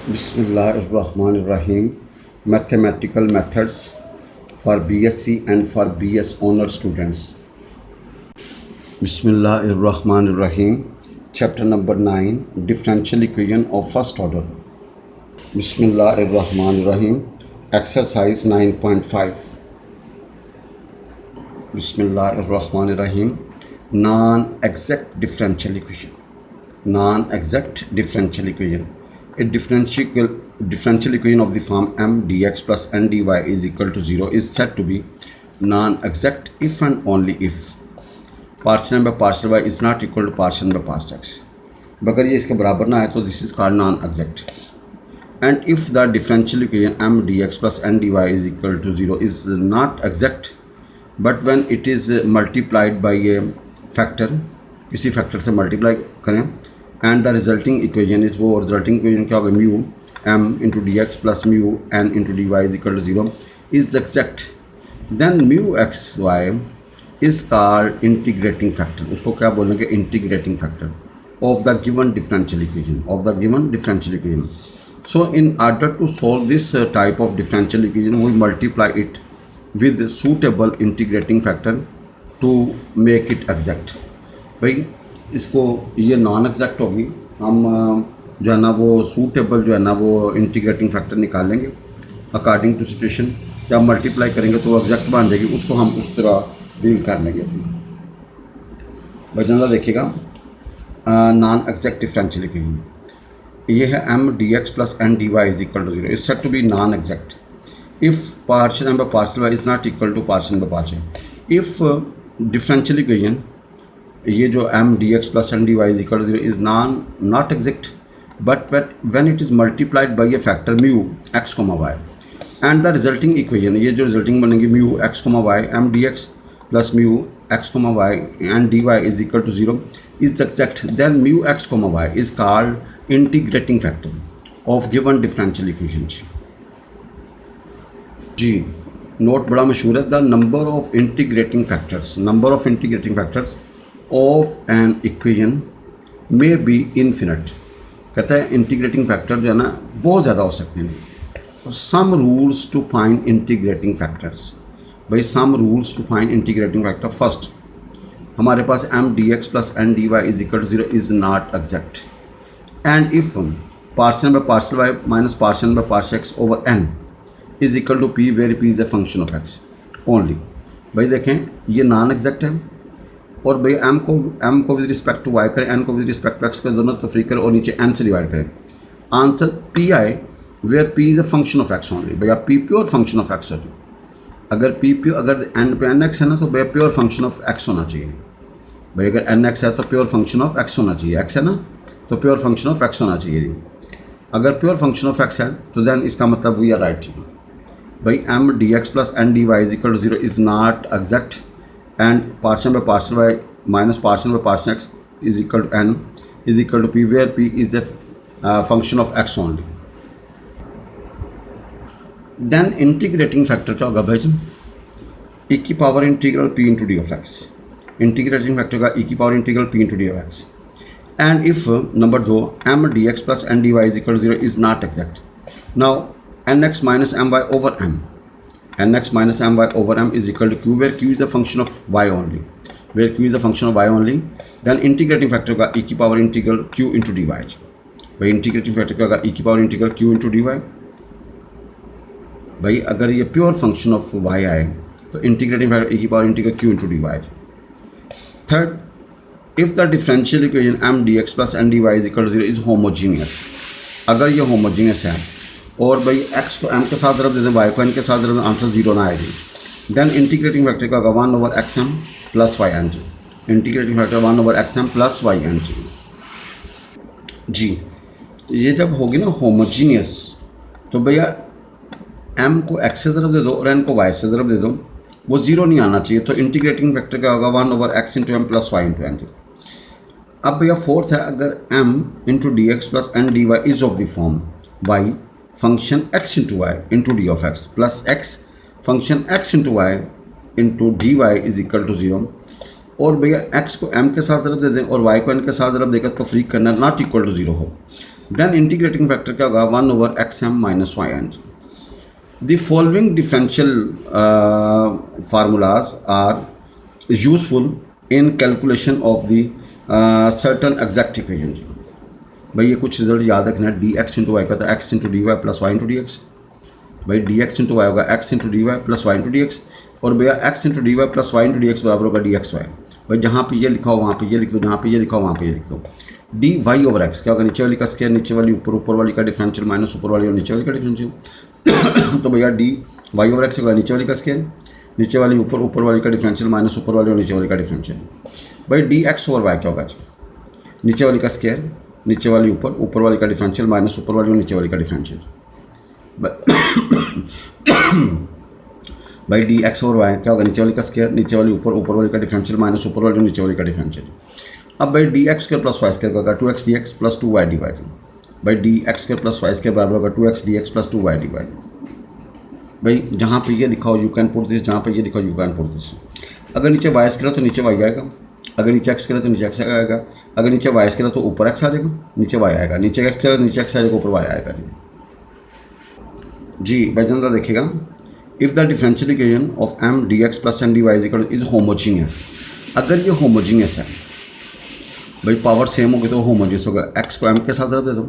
Bismillahirrahmanirrahim. Mathematical methods for BSc and for BS honor students. Bismillahirrahmanirrahim. Chapter number 9, differential equation of first order. Bismillahirrahmanirrahim. Exercise 9.5. Bismillahirrahmanirrahim. Non-exact differential equation. Non-exact differential equation. A differential equation of the form m dx plus n dy is equal to 0 is said to be non-exact if and only if partial m by partial y is not equal to partial m by partial x. अगर ये इसके बराबर ना है तो this is called non exact. And if the differential equation m dx plus n dy is equal to 0 is not exact, but when it is multiplied by a factor, किसी factor से multiply करें, and the resulting equation is वो resulting equation क्या होगा, mu m into dx plus mu n into dy is equal to 0 is exact, then mu xy is called integrating factor. उसको क्या बोलेंगे, integrating factor of the given differential equation. So in order to solve this type of differential equation, we multiply it with suitable integrating factor to make it exact. भाई इसको ये non exact होगी, हम जो है ना वो सूटेबल जो है ना वो इंटीग्रेटिंग फैक्टर निकालेंगे अकॉर्डिंग टू सिचुएशन. जब मल्टीप्लाई करेंगे तो वो एग्जैक्ट बन जाएगी, उसको हम उस तरह डील कर लेंगे. बचना देखिएगा नॉन एग्जैक्ट डिफरेंशियल इक्वेशन. ये है m dx plus n dy is equal to 0 is set to be non exact if partial m by partial y is not equal to partial by partial. If differential equation ये जो m dx plus n dy is equal to 0 is not exact but when it is multiplied by a factor mu x, y and the resulting equation, ये जो resulting बनेगी mu x, y m dx plus mu x, y and dy is equal to 0 is exact, then mu x, y is called integrating factor of given differential equation. जी note बड़ा मशहूर है, the number of integrating factors of an equation may be infinite. कहता है integrating factor जो है ना बहुत ज़्यादा हो सकते हैं. Some rules to find integrating factors. भाई some rules to find integrating factor. First हमारे पास m dx plus n dy is equal to 0 is not exact, and if partial by partial y minus partial by partial x over n is equal to p where p is the function of x only. भाई देखें ये non exact है, और भाई m को with respect to y करें, n को with respect to x करें, दोनों तफरीक करें और नीचे n से डिवाइड करें. Answer P I where p is a function of x only. भैया p pure function of x है. अगर p प्योर, अगर n पे nx है ना तो भैया प्योर फंक्शन ऑफ x होना चाहिए. भाई अगर nx है तो प्योर फंक्शन ऑफ x होना चाहिए, x है ना तो प्योर फंक्शन ऑफ x होना चाहिए. अगर प्योर फंक्शन ऑफ x है तो देन इसका मतलब वी आर राइट. भाई m dx plus n dy is equal to 0 is not exact, and partial by partial y minus partial by partial x is equal to n is equal to p where p is the function of x only. Then integrating factor क्या होगा भाई, e की power integral p into D of X. Integrating factor का e की power integral p into D of X. And if number 2 m dx plus n dy is equal to 0 is not exact. Now nx minus my over m, nx minus my over m is equal to q where q is the function of y only, then integrating factor का e की power integral q into dy. भाई integrating factor का e की power integral q into dy. भाई अगर ये pure function of y आए तो इंटीग्रेटिंग फैक्टर e की power integral q into dy. Third, if the differential equation m dx plus n dy is equal to 0 is homogeneous. अगर ये homogeneous है और भाई x को m के साथ ज़रब दे दें, y को n के साथ ज़रब दें, आंसर 0 ना आएगी. देन इंटीग्रेटिंग फैक्टर का 1 over xm plus y n जी. Integrating factor 1 over xm plus y n जी. जी ये जब होगी ना होमोजीनियस तो भैया m को x से ज़रब दे दो और n को y से ज़रब दे दो, वो 0 नहीं आना चाहिए. तो इंटीग्रेटिंग फैक्टर का होगा 1 over x into m plus y into n जी. अब भैया फोर्थ है, अगर m into D x plus n d Y is of the form y function x into y into D of x plus x function x into y into D Y is equal to 0, और भैया x को m के साथ ज़रब दे दें और y को n के साथ ज़रब देकर तफरीक करना नॉट इक्वल टू 0 हो, देन इंटीग्रेटिंग फैक्टर क्या होगा 1/xm माइनस वाई एन जी. The following differential formulas are useful in calculation of the certain exact equation. भाई ये कुछ रिजल्ट याद रखना है. डी एक्स इंटू वाई का था x into D Y plus y into D x. भाई डी एक्स इंटू वाई होगा x into D Y plus y into D x. और भैया x into D Y plus y into D x बराबर होगा d x Y. भाई जहाँ पे ये लिखा हो वहाँ पे ये लिख दो, जहाँ पे ये लिखा हो वहाँ पे ये लिख दो. डी वाई ओवर एक्स क्या होगा, नीचे वाली का स्क्वायर नीचे वाली ऊपर, ऊपर वाली का डिफरेंशियल माइनस ऊपर वाली और नीचे वाली का डिफरेंशियल. तो भैया डी वाई ओवर एक्स होगा नीचे वाली का स्क्वायर नीचे वाली ऊपर, ऊपर वाली का डिफरेंशियल माइनस ऊपर वाली और नीचे वाली का डिफरेंशियल. भाई डी एक्स ओवर वाई क्या होगा जी, नीचे वाली का स्क्वायर नीचे वाली ऊपर, ऊपर वाली का डिफरेंशियल माइनस ऊपर वाली और नीचे वाली का डिफरेंशियल. भाई डी एक्स ओवर वाई क्या होगा, नीचे वाली का स्क्वायर नीचे वाली ऊपर, ऊपर वाली का डिफरेंशियल माइनस ऊपर वाली और नीचे वाली का डिफरेंशियल. अब भाई D x square plus y square होगा 2x d x plus 2y d y. भाई D x square plus y square बराबर होगा 2x d x plus 2y d y. भाई जहाँ पे ये लिखा हो यू कैन पुट दिस, जहाँ पे ये लिखा हो यू कैन पुट दिस. अगर नीचे वाई स्क्वायर तो नीचे वाई आएगा, अगर नीचे एक्स स्क्वायर तो नीचे एक्स आएगा, अगर नीचे वाई स्क्वायर तो ऊपर एक्स आ जाएगा, नीचे वाई आएगा, नीचे एक्स स्क्वायर नीचे एक्स आ जाएगा, ऊपर वाई आएगा जी. भाई जनता देखेगा if the differential equation of m D x plus n d Y is homogeneous. अगर ये होमोजीनियस है भाई पावर सेम होगी तो होमोजीनियस होगा. एक्स को एम के साथ ज़रा दे दो,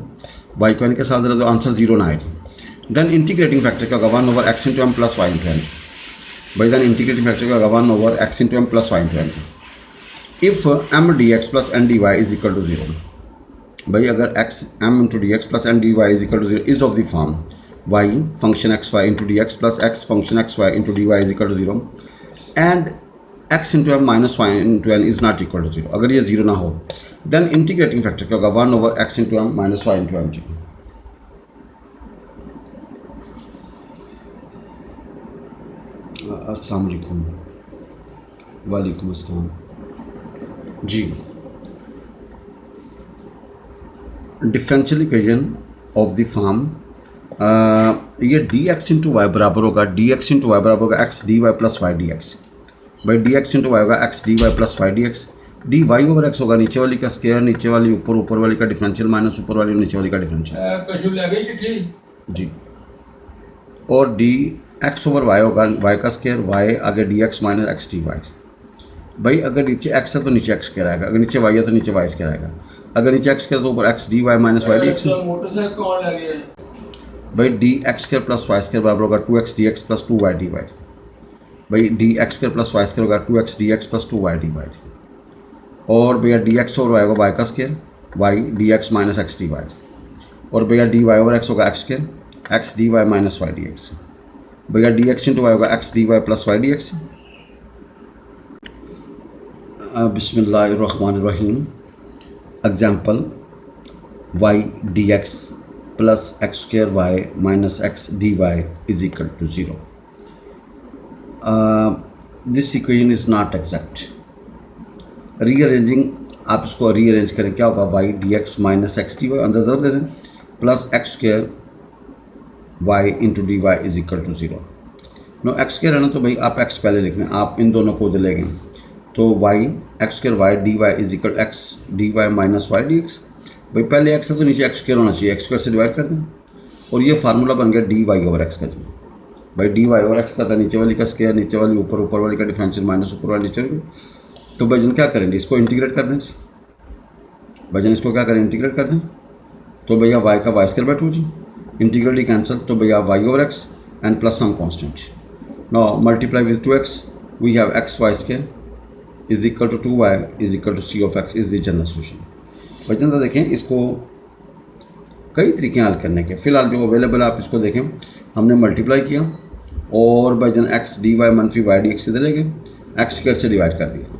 वाई को एन के साथ ज़रा दो, आंसर जीरो ना आएगी. देन इंटीग्रेटिंग फैक्टर क्या होगा 1/x into m plus y into n. भाई देन इंटीग्रेटिंग फैक्टर क्या होगा 1/x into m plus y into n. If m D x plus n d Y is equal to zero. भाई अगर x m into D x plus n d Y is equal to zero is of the form y function x y into D x plus x function x y into D Y is equal to zero and x into m minus y into n is not equal to zero. अगर ये zero ना हो then integrating factor क्या होगा 1/x into m minus y into m जी. अस्सलाम वालेकुम. वालेकुम अस्सलाम जी. Differential equation of the form ये डी एक्स इंटू वाई बराबर होगा डी एक्स इंटू वाई बराबर होगा x D Y plus Y D x. भाई डी एक्स इंटू वाई होगा x D Y plus Y D x. D Y over x होगा नीचे वाली का स्क्वायर नीचे वाली ऊपर, ऊपर वाली का डिफरेंशियल माइनस ऊपर वाली और नीचे वाली का डिफरेंशियल जी. और डी एक्स ओवर वाई होगा वाई का स्क्वायर वाई आगे d x minus x D y. भाई अगर नीचे एक्स है तो नीचे एक्स स्क्वायर आएगा, अगर नीचे वाई है तो नीचे वाई स्क्वायर आएगा, अगर नीचे एक्स स्क्वायर तो ऊपर x D Y minus Y D x. भाई D x square plus y square बराबर होगा 2x d x plus 2y d y. भाई D x square plus y square होगा 2x d x plus 2y d y. और भैया d x over y होगा y का square y D x minus x D y. और भैया d Y over x होगा x square x D Y minus Y D x. भैया d x into y होगा x D Y plus Y D x. बिस्मिल्लाहिर्रहमानिर्रहीम. Example y D x plus x square y minus x D Y is equal to zero. This equation is not exact. Rearranging आप इसको rearrange करें क्या होगा y D x minus x D y अंदर ज़रूर दे दें plus x square y into D Y is equal to zero. No x square है ना तो भाई आप एक्स पहले लिख लें, आप इन दोनों को उधर ले गए तो y x square y d Y is equal x D Y minus Y D x. भाई पहले एक्स है तो नीचे एक्स स्क्वायर होना चाहिए, एक्स स्क्वायर से डिवाइड कर दें और ये फार्मूला बन गया डी वाई ओवर एक्स का. जी भाई डी वाई ओवर एक्स का था नीचे वाली का स्क्वायर नीचे वाली ऊपर, ऊपर वाली का डिफरेंशियल माइनस ऊपर वाली नीचे. तो भाईजन क्या करेंगे इसको इंटीग्रेट कर दें. भाईजन इसको क्या करें इंटीग्रेट कर दें तो भैया वाई का वाई स्क्वायर बैठो जी, इंटीग्रली कैंसिल तो भैया y over x and plus some constant. Now multiply with 2x we have x y square is equal to 2y is equal to c of x is the general solution. भाईजन तो देखें इसको कई तरीके हल करने के, फिलहाल जो अवेलेबल है आप इसको देखें. हमने मल्टीप्लाई किया और भाईजन एक्स डी वाई मनफी वाई डी एक्स से ले गए एक्स स्क्वायर से डिवाइड कर दिया.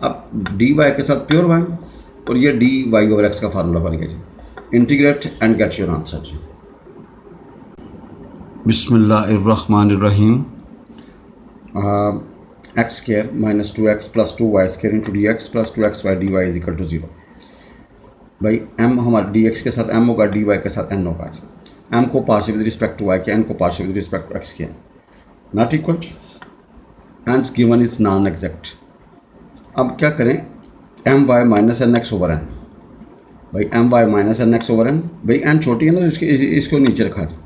अब डी वाई के साथ प्योर वाई और ये डी वाई ओवर एक्स का फार्मूला बन गया जी. Integrate and get your answer जी. बिस्मिल्लाहिर्रहमानिर्रहीम. X square minus 2x plus 2y square into D x plus 2x y d Y is equal to zero. भाई m हमारा डी एक्स के साथ एम होगा डी वाई के साथ एन होगा. एम को partial with respect to y किया, एन को partial with respect to x किया. Not equal and given is non exact. अब क्या करें m Y minus N x over n. भाई M Y minus N x over n, भाई n छोटी है ना तो इसको नीचे रखा जाए।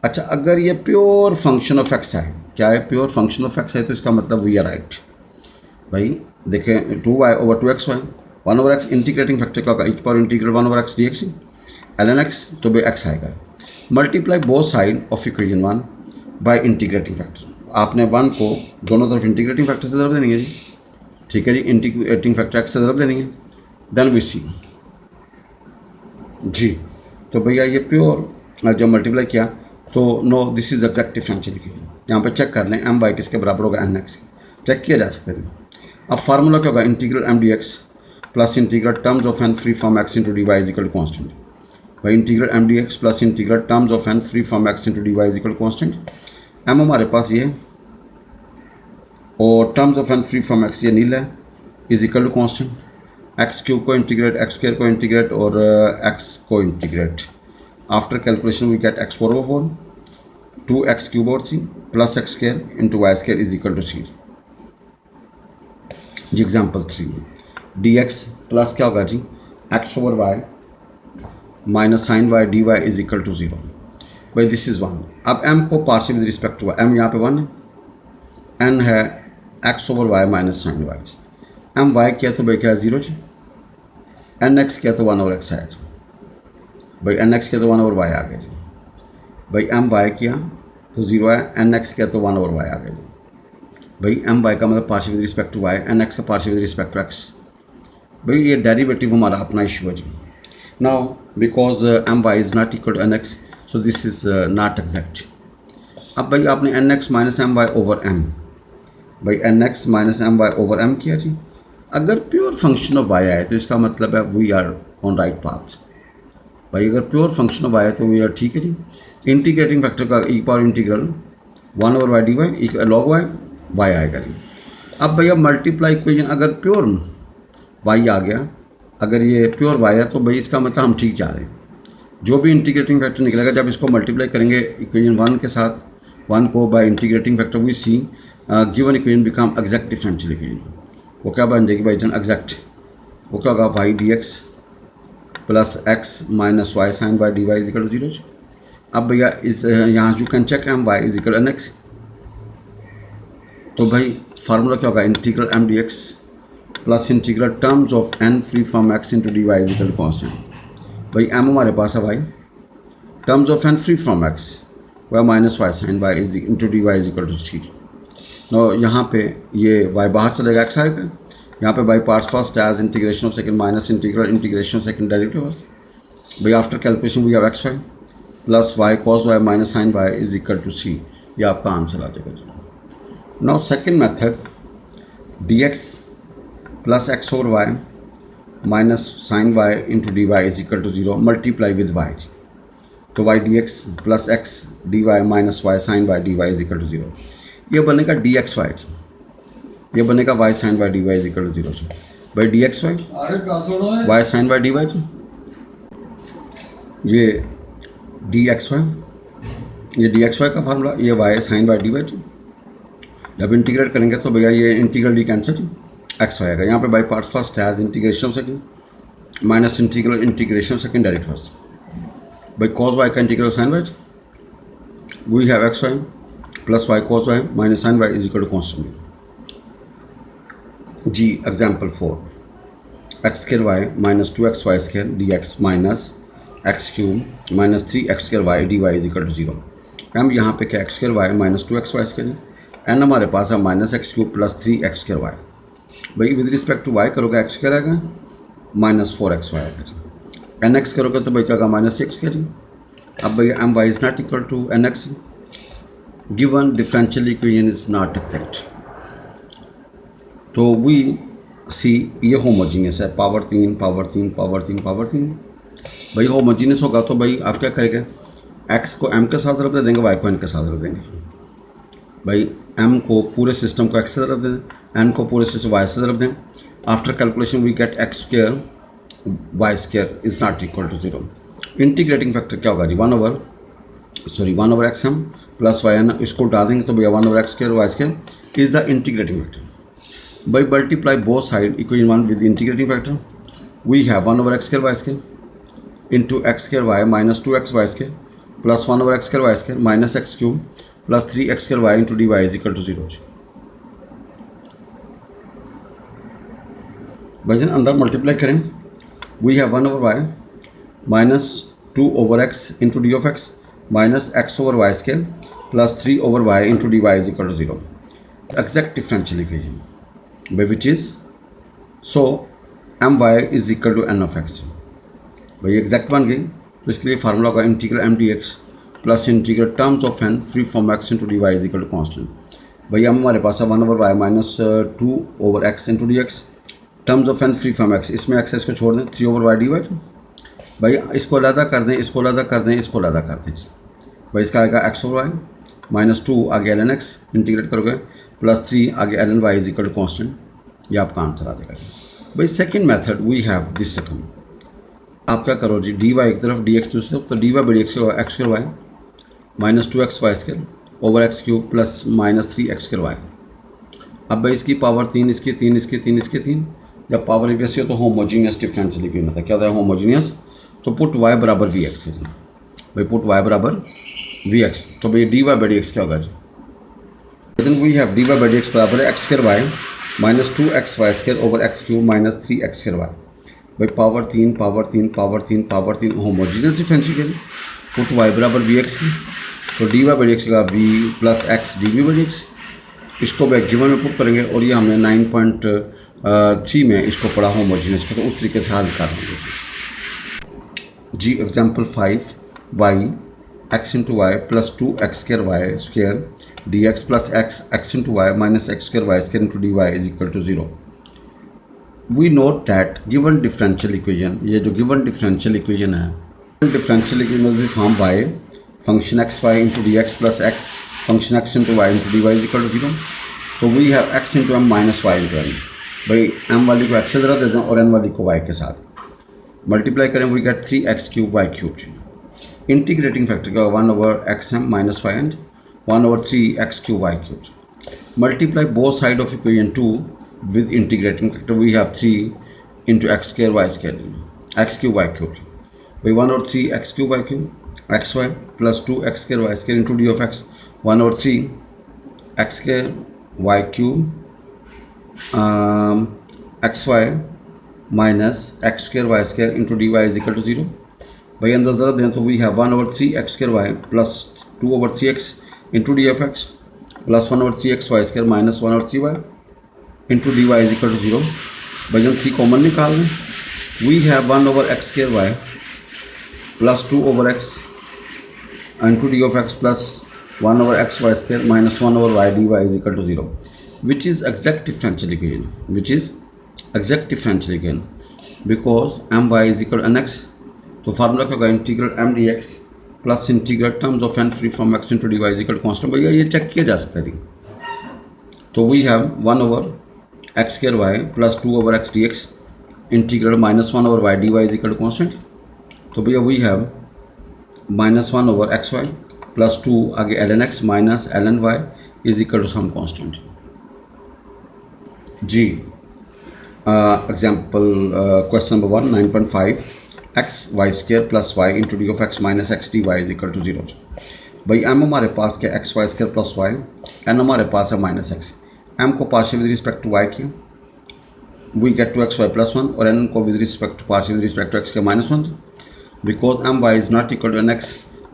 अच्छा, अगर ये प्योर फंक्शन ऑफ एक्स है, क्या है, प्योर फंक्शन ऑफ एक्स है, तो इसका मतलब वी आर राइट। भाई देखें, 2y over 2xy, 1 over x integrating factor क्या होगा, एक power integrate 1 over x D x, l n x, तो भाई एक्स आएगा। Multiply both side of equation 1 by integrating factor. आपने 1 को दोनों तरफ इंटीग्रेटिंग फैक्टर से ज़रूर देनी है जी, ठीक है जी, इंटीग्रेटिंग फैक्टर एक्स से ज़रूर देनी है, देन वी सी जी। तो भैया ये प्योर जब मल्टीप्लाई किया तो no this is exact differential equation. यहाँ पे चेक कर लें एम वाई किसके बराबर होगा, एन एक्स, चेक किया जा सकता है। अब फार्मूला क्या होगा, integral M D x plus integral terms of N free from x into D Y is equal to constant. भाई integral M D x plus integral terms of N free from x into D Y is equal to constant. M हमारे पास ये और terms of N free from x ये नील है, is equal to constant. X cube को integrate, x square को integrate और x को integrate. After calculation we get x four over 2 x cube over c plus x square into y square is equal to c जी। Example 3, d x plus क्या होगा जी, x over y minus sine y d Y is equal to 0। भाई this is 1। अब m को partial with respect to y, m यहाँ पे 1 है, एन है x over y minus sine Y जी। एम वाई किया तो भाई क्या है 0 जी, एन एक्स किया तो 1 ओवर एक्स आया जी। भाई एन एक्स किया तो 1 ओवर वाई आ गया जी। भाई एम वाई किया तो 0 है, एन एक्स किया तो 1 ओवर वाई आ गया जी। भाई एम वाई का मतलब partial with respect to y, n x का partial with respect to x. भाई ये डेरिवेटिव हमारा अपना इशू है जी। Now because M y is not equal to N x, so this is not exact. अब भाई आपने n x minus m y over m, भाई n x minus m y over m किया जी। अगर प्योर फंक्शन ऑफ वाई आए तो इसका मतलब है we are on right path. भाई अगर प्योर फंक्शन ऑफ वाई है तो वी आर ठीक है जी। इंटीग्रेटिंग फैक्टर का e power integral 1 over y d y log y y आएगा जी। अब भैया मल्टीप्लाई इक्वेशन अगर प्योर वाई आ गया, अगर ये प्योर वाई है तो भाई इसका मतलब हम ठीक जा रहे हैं। जो भी इंटीग्रेटिंग फैक्टर निकलेगा जब इसको मल्टीप्लाई करेंगे इक्वेशन 1 के साथ, 1 को by integrating factor we see given equation become exact differential equation. वो क्या बन जाएगी भाई जन एग्जैक्ट, वो क्या होगा, y D x plus x minus y sine y d Y is equal to 0। अब भैया इस यहाँ you can check m y is equal n x, तो भाई फार्मूला क्या होगा, integral M D x plus integral terms of N free from x into D Y is equal to constant. भाई M हमारे पास है भाई terms of N free from x y minus y sine y is into D Y is equal to c. No यहाँ पे ये Y बाहर चलेगा, एक्स आएगा। यहाँ पे by parts first as integration of second minus integral integration of second derivative first. भाई after calculation we have x y plus y cos y minus sine y is equal to c. ये आपका answer आ जाएगा। Now second method, d x plus x over y minus sine y into D Y is equal to 0 multiply with y. तो y D x plus x D Y minus y sine y d Y is equal to 0। ये बनेगा d x y, ये बनेगा y sine y d Y is equal to 0। भाई D x y y sine y d y, ये D x y, ये D x y का formula, ये y sine y d y. जब integrate करेंगे तो भैया ये इंटीग्रल डी कैंसिल, एक्स आएगा। यहाँ पे बाई पार्ट फर्स्ट है integration of second minus integral integration of second direct first. भाई कॉस वाई का integral sine y, we have x y plus y cos y minus sine y is equal to constant जी। Example 4, x square y minus 2x y square d x minus x cube minus 3x square y d Y is equal to 0। हम यहाँ पे क्या x square y minus 2x y square, n हमारे पास है minus x cube plus 3x square y. भाई with respect to y करोगे x square आएगा माइनस 4x वाई आएगा, एन एक्स करोगे तो भाई क्या होगा माइनस 6 स्क्वायर। अब भैया m y is not equal to N x, given differential equation is not exact. तो वी सी ये होमोजीनियस है, पावर 3 पावर 3 पावर 3 पावर 3। भाई होमोजीनियस होगा तो भाई आप क्या करेंगे, एक्स को एम के साथ ज़रूर दे देंगे, वाई को एन के साथ ज़रूर देंगे। भाई एम को पूरे सिस्टम को एक्स से ज़रूर दें, एन को पूरे सिस्टम वाई से ज़रूर दें। After calculation we get x square y square is not equal to 0। Integrating factor क्या होगा जी, 1 over x m plus y n, इसको उठा देंगे तो भैया 1 over x square y square is the integrating factor. भाई multiply both side equation 1 with integrating factor, we have 1/x² into x² minus 2x² plus 1/x² minus x³ plus 3x² into dy is equal to 0। भाईजान अंदर multiply करें, we have 1/y minus 2/x into D of x minus x/y² plus 3/y into dy is equal to 0। Exact differential equation by which is so my is equal to n of x। भाई exact बन गई, तो इसके लिए formula होगा integral m dx plus integral terms of n free form x into D Y is equal to constant. भैया हमारे पास है 1/y minus 2/x into D x terms of n free form x, इसमें x इसको छोड़ दें 3/y dy। भाई इसको अलग कर दें, इसको अलग कर दें, इसको अलग कर दें। भाई इसका आएगा x/y माइनस 2 आगे ln x इंटीग्रेट करोगे प्लस 3 आगे ln y is equal to constant. ये आपका आंसर आ जाएगा। भाई second method we have this second, आप क्या करो जी, डी वाई एक तरफ डी एक्स दूसरी तरफ, तो डी वाई बड़ी x² minus 2xy² over x³ plus minus 3x²। अब भाई इसकी पावर 3, इसकी 3, इसकी 3, इसकी 3, जब पावर इक्वसी हो तो होमोजीनियस डिफरेंशियल इक्वेशन होता है। क्या होता है होमोजीनियस? तो पुट y बराबर वी एक्स करेंगे। भाई पुट y बराबर वी एक्स, तो भाई डी वाई बड़ी एक्स क्या होगा जी, then we have d y बड़ी एक्स बराबर है x² minus 2xy² over x³ minus 3x²। भाई power 3 power 3 power 3 power 3 homogeneous differential put y बराबर वी एक्स की, तो डी वाई बड़ी एक्स का v plus x d v बड़ी एक्स। इसको भाई गिवन में पुट करेंगे और ये हमने 9.3 में इसको पढ़ा होमोजीनियस का, तो उस तरीके से हल कर लेंगे जी। Example 5 y x into y plus 2x² d x plus x into y minus x² into D Y is equal to 0। We note that given differential equation, ये जो गिवन डिफरेंशियल इक्वेशन है, differential equation form by function x y into D x plus x function x into y into D Y is equal to 0। तो we have x into m minus y into n. भाई m वाली को x से ज़रा दे दें और n वाली को y के साथ मल्टीप्लाई करें, we get 3x³ y³। Integrating factor का 1/xm minus y and 1/3x³ y³। Multiply both side of equation 2 with integrating factor we have 3 into x² y² x³ y³। by 1/3 x³ y³ xy plus 2 x² y² into d of x 1/3 x² y³ xy minus x² y² into dy is equal to 0। भाई अंदर ज़रा दें तो we have 1/3 x² y plus 2/3x into d of x plus 1/3 x y² minus 1/3 y into D Y is equal to 0। भाईजान 3 common निकाल लें, we have 1/x² y plus 2/x into D of x plus 1/x y² minus 1/y dy is equal to 0, which is exact differential equation, which is exact differential equation because M y is equal n x. तो formula क्या होगा integral M D x plus integral terms of N free from x into D Y is equal to constant. भैया ये check किया जा सकता है। तो we have 1/x² y plus 2/x dx integral minus 1/y dy is equal to constant. तो भैया we have minus 1/xy plus 2 आगे ln x minus ln y is equal to some constant जी। Example question number 1 9.5 xy² प्लस y into D of x minus x dy is equal to 0। भाई m हमारे पास क्या xy² प्लस y, n हमारे पास है माइनस x। m को partial with respect to y किया, वी गेट 2xy प्लस 1 और n को with respect to partial with respect to x के -1 because my is not equal to nx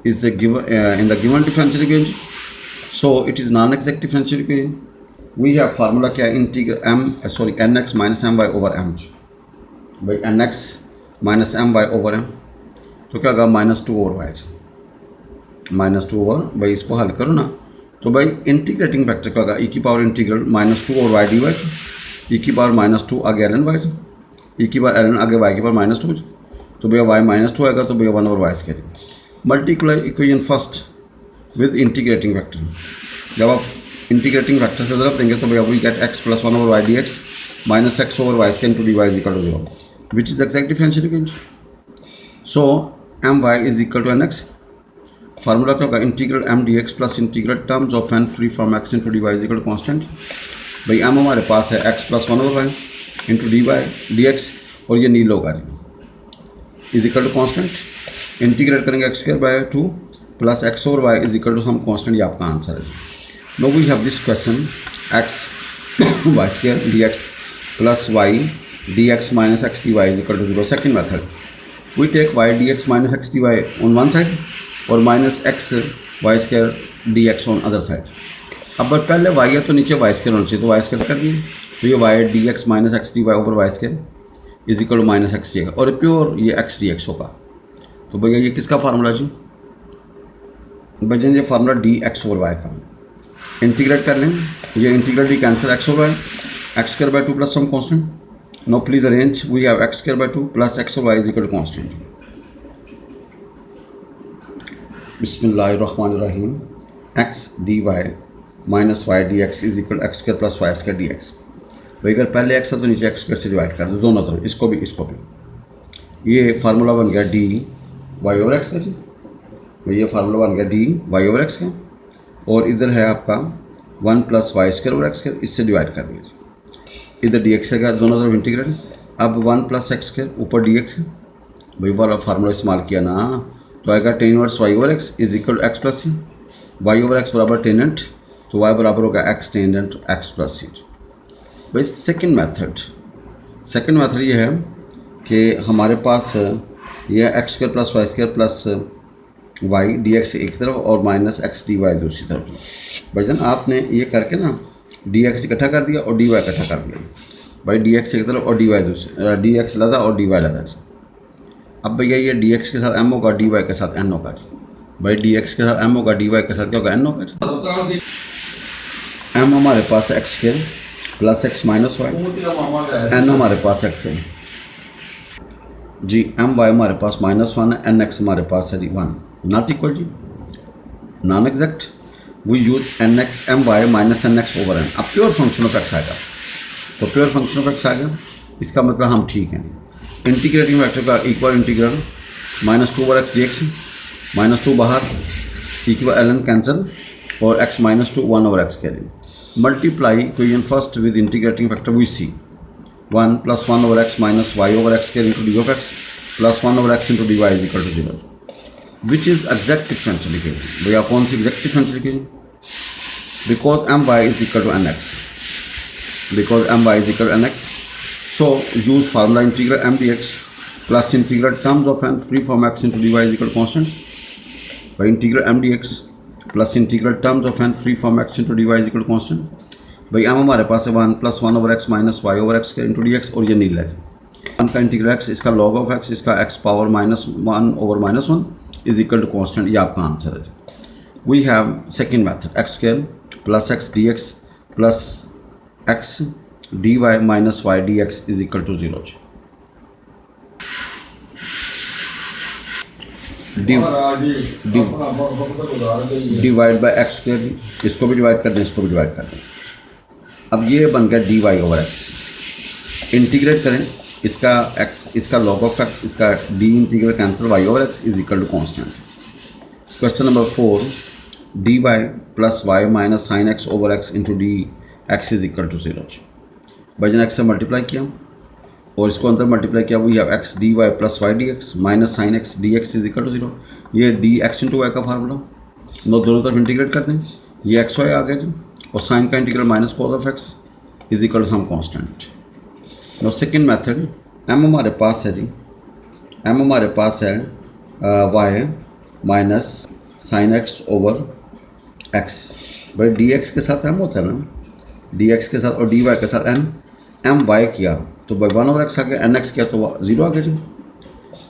is in the given differential equation, so it is non exact differential equation. We have formula क्या integral nx minus my over m। भाई nx minus my over m तो क्या होगा -2/y -2/, भाई इसको हल करो ना, तो भाई इंटीग्रेटिंग फैक्टर का होगा e की power integral -2/y dy, e की पावर -2 आगे ln y, e की पावर ln आगे y की पावर -2, तो भैया y -2 आएगा, तो भैया 1/y²। Multiply equation first with integrating factor, जब आप इंटीग्रेटिंग फैक्टर से ज़रूरत देंगे तो भैया we get x plus 1/y dx minus x/y² into dy is equal to 0, which is exact differential equation. So my is equal to nx। Formula क्या होगा integral m dx plus integral terms of n free from x into D Y is equal to constant. भाई m हमारे पास है x plus 1/y into dy dx और ये nil होगा जी, is equal to constant. Integrate करेंगे x square by 2 plus x over y is equal to some constant, ये आपका आंसर है जी। No we have this question x y square d x plus Y D x minus x D Y is equal to 0। Second method, we take y D x minus x D y on one side और minus x y square d x on other side. अब पहले Y है तो नीचे Y square होना चाहिए, तो Y square कर दिए, तो ये y D x minus x D Y over y square is equal to minus x d और प्योर ये एक्स डी एक्स होगा। तो भैया ये किसका फार्मूला जी, भैया ये formula d x over y का। इंटीग्रेट कर लें, ये integrate d cancel x over y x square by 2 plus some constant. No please arrange, we have x square by 2 plus x over y is equal to constant. बिस्मिल्लाहिर्रहमानिर्रहीम, x D Y minus Y D x is equal x square plus y square d x. भाई अगर पहले x है तो नीचे x square से divide कर दो दोनों तरफ, इसको भी। ये फार्मूला बन गया डी वाई ओवर एक्स का जी, ये फार्मूला बन गया डी वाई ओवर एक्स का, और इधर है आपका 1 plus y square over x square, इससे डिवाइड कर दीजिए। इधर डी एक्स है, दोनों तरफ इंटीग्रेट। अब 1 प्लस एक्स स्क्वायर ऊपर डी एक्स है, भाई वाला फार्मूला इस्तेमाल किया ना, तो आएगा tan inverse y over x is equal to x plus c. Y over x बराबर टेनेंट, तो वाई बराबर होगा x tangent x plus c. भाई सेकेंड मेथड ये है कि हमारे पास ये x square plus y square plus Y D x एक तरफ और माइनस एक्स डी वाई दूसरी तरफ। भाईजान आपने ये करके ना डी एक्स इकट्ठा कर दिया और डी वाई इकट्ठा कर दिया। भाई डी एक्स एक तरफ और डी वाई दूसरी, डी एक्स लगा और डी वाई लगा जी। अब भैया ये डी एक्स के साथ एम होगा, डी वाई के साथ एन होगा जी। भाई डी एक्स के साथ एम होगा, डी वाई के साथ क्या होगा, एन होगा जी। एम हमारे पास x square plus x minus y, N हमारे पास एक्स है जी, एम वाई हमारे पास -1 है, एन एक्स हमारे पास है जी 1, not equal G, non exact. We use N X M Y minus N x over N. अब प्योर फंक्शन ऑफ एक्स आएगा, तो प्योर फंक्शन ऑफ एक्स आ गया, इसका मतलब हम ठीक हैं। इंटीग्रेटिंग फैक्टर का equal integral -2 over x D X, -2 बाहर, इक्वल एल एन कैंसिल और X -2 1 over x carry. Multiply equation first with integrating factor we C 1 plus 1 over x minus y over x carry into D of x plus 1 over x into D Y is equal to 0, which is exact differential equation. भैया कौन सी exact differential equation, because M y is equal to N x, because M y is equal to N x. So use formula integral M D x plus integral terms of N free form x into D Y is equal to constant. भाई integral M D x plus integral terms of N free form x into D Y is equal to constant. भाई M हमारे पास है 1 plus 1 over x minus y over x into D x, और ये नील है 1 का integral x, इसका log of x, इसका x power -1 over -1 is equal to constant, ये आपका आंसर है। We have second method X square plus x D x plus x D Y minus Y D x is equal to 0। Divide by X square, इसको भी divide कर दें, इसको भी divide कर दें। अब ये बन गया D Y over X. Integrate करें, इसका एक्स, इसका लॉग ऑफ एक्स, इसका D integral cancel Y over x is equal to constant. Question number 4, D Y plus Y minus sine X over x into D x is equal to 0। भाईजान x से multiply किया और इसको अंदर multiply किया, we have X D Y plus Y D x minus sine X D x is equal to 0। ये D x into Y का formula, दोनों तरफ इंटीग्रेट कर दें, ये एक्स वाई आ गया जी, और साइन का integral minus cos of x is equal to some constant. No second method, M हमारे पास है जी, एम हमारे पास है Y minus sine X over X. भाई डी एक्स के साथ एम होता है ना, डी एक्स के साथ और डी वाई के साथ एन, एम वाई किया तो बाई 1 ओवर एक्स आ गया, एन एक्स किया तो 0 आ गया जी।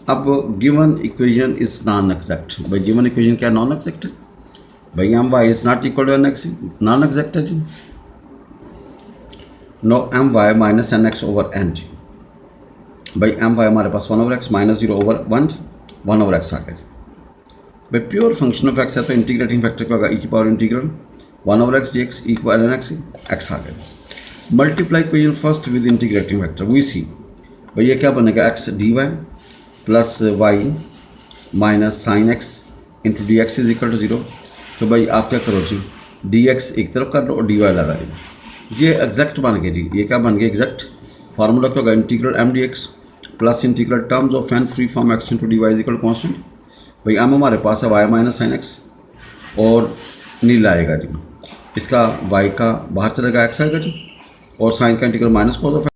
अब given equation is non exact. भाई गिवन इक्वेशन क्या नॉन एग्जैक्ट है, भाई M y is not equal to N x, non exact है जी। Now M Y minus N x over N जी। भाई एम वाई हमारे पास 1 over x minus 0 over 1 over x आ गया जी। भाई प्योर फंक्शन ऑफ एक्स है तो इंटीग्रेटिंग फैक्टर क्या होगा, ई की power integral 1 over x D x e की पावर एन एक्स, एक्स आ गया। Multiply equation first with integrating factor we see. भाई ये क्या बनेगा, x D Y plus Y minus sine x into D x is equal to 0। तो भाई आप क्या करो जी, डी एक्स एक तरफ कर लो और डी वाई लगा लो, ये एग्जैक्ट बन गया जी। ये क्या बन गया एग्जैक्ट, फार्मूला क्या होगा, integral M D x plus integral terms of N free form x into D Y is equal constant. भाई एम हमारे पास है वाई माइनस साइन एक्स और नीला आएगा जी, इसका वाई का बाहर चलेगा एक्स आएगा जी, और साइन का इंटीग्रल माइनस कॉस ऑफ